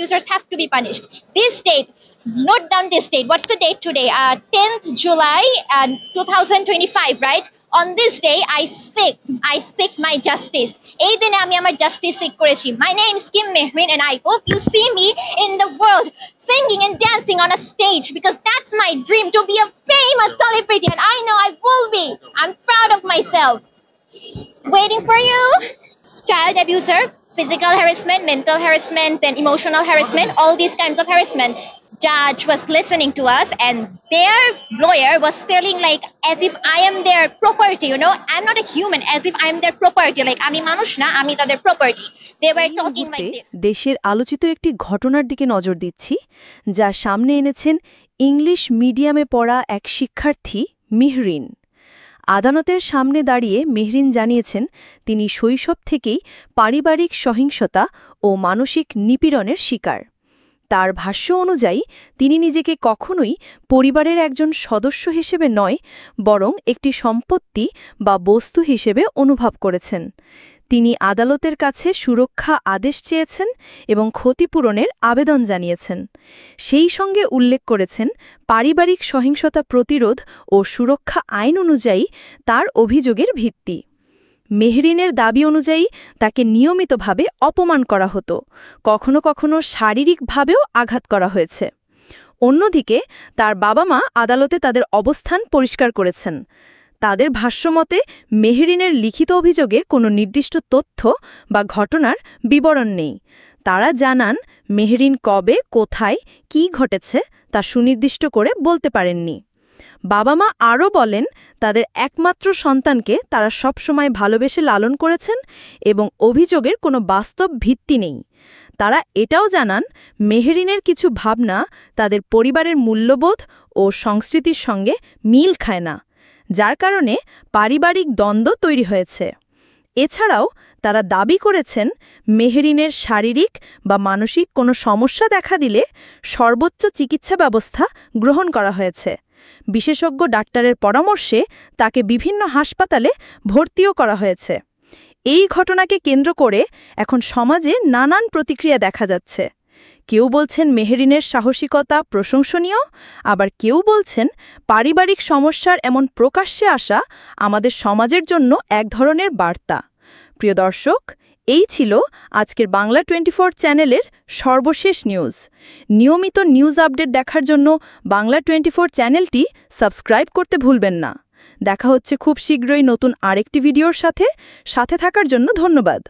abusers have to be punished. This date, note down this date. What's the date today? 10th July 2025, right? On this day, I seek my justice. এই দিনে আমি আমার justice sick করেছি। My name is Kim Mehrin and I hope you see me in the world singing and dancing on a stage because that's my dream, to be a famous celebrity, and I know I will be. I'm proud of myself. Waiting for you. Child abuser, physical harassment, mental harassment, and emotional harassment, all these kinds of harassments. Judge was listening to us and their lawyer was telling like as if I am their property, you know, I'm not a human, as if I'm their property, like আমি মানুষ না, আমি তাদের property. They were talking like this. দেশের আলোচিত একটি ঘটনার দিকে নজর দিচ্ছি যা সামনে এনেছেন ইংলিশ মিডিয়ামে পড়া এক শিক্ষার্থী মেহরিন। আদালতের সামনে দাঁড়িয়ে মেহরিন জানিয়েছেন তিনি শৈশব থেকেই পারিবারিক সহিংসতা ও মানসিক নিপীড়নের শিকার। তার ভাষ্য অনুযায়ী তিনি নিজেকে কখনোই পরিবারের একজন সদস্য হিসেবে নয়, বরং একটি সম্পত্তি বা বস্তু হিসেবে অনুভব করেছেন। তিনি আদালতের কাছে সুরক্ষা আদেশ চেয়েছেন এবং ক্ষতিপূরণের আবেদন জানিয়েছেন। সেই সঙ্গে উল্লেখ করেছেন পারিবারিক সহিংসতা প্রতিরোধ ও সুরক্ষা আইন অনুযায়ী তার অভিযোগের ভিত্তি। মেহরিনের দাবি অনুযায়ী তাকে নিয়মিতভাবে অপমান করা হতো, কখনো কখনো শারীরিকভাবেও আঘাত করা হয়েছে। অন্যদিকে তার বাবা-মা আদালতে তাদের অবস্থান পরিষ্কার করেছেন। তাদের ভাষ্যমতে মেহরিনের লিখিত অভিযোগে কোনো নির্দিষ্ট তথ্য বা ঘটনার বিবরণ নেই। তারা জানান মেহরিন কবে, কোথায়, কী ঘটেছে তা সুনির্দিষ্ট করে বলতে পারেননি। বাবা-মা আরও বলেন তাদের একমাত্র সন্তানকে তারা সবসময় ভালোবেসে লালন করেছেন এবং অভিযোগের কোনো বাস্তব ভিত্তি নেই। তারা এটাও জানান মেহরিনের কিছু ভাবনা তাদের পরিবারের মূল্যবোধ ও সংস্কৃতির সঙ্গে মিল খায় না, যার কারণে পারিবারিক দ্বন্দ্ব তৈরি হয়েছে। এছাড়াও তারা দাবি করেছেন মেহরিনের শারীরিক বা মানসিক কোনো সমস্যা দেখা দিলে সর্বোচ্চ চিকিৎসা ব্যবস্থা গ্রহণ করা হয়েছে। বিশেষজ্ঞ ডাক্তারের পরামর্শে তাকে বিভিন্ন হাসপাতালে ভর্তিও করা হয়েছে। এই ঘটনাকে কেন্দ্র করে এখন সমাজে নানান প্রতিক্রিয়া দেখা যাচ্ছে। কেউ বলছেন মেহরিনের সাহসিকতা প্রশংসনীয়, আবার কেউ বলছেন পারিবারিক সমস্যার এমন প্রকাশ্যে আসা আমাদের সমাজের জন্য এক ধরনের বার্তা। প্রিয় দর্শক, এই ছিল আজকের বাংলা 24 চ্যানেলের সর্বশেষ নিউজ। নিয়মিত নিউজ আপডেট দেখার জন্য বাংলা 24 চ্যানেলটি সাবস্ক্রাইব করতে ভুলবেন না। দেখা হচ্ছে খুব শীঘ্রই নতুন আরেকটি ভিডিওর সাথে থাকার জন্য ধন্যবাদ।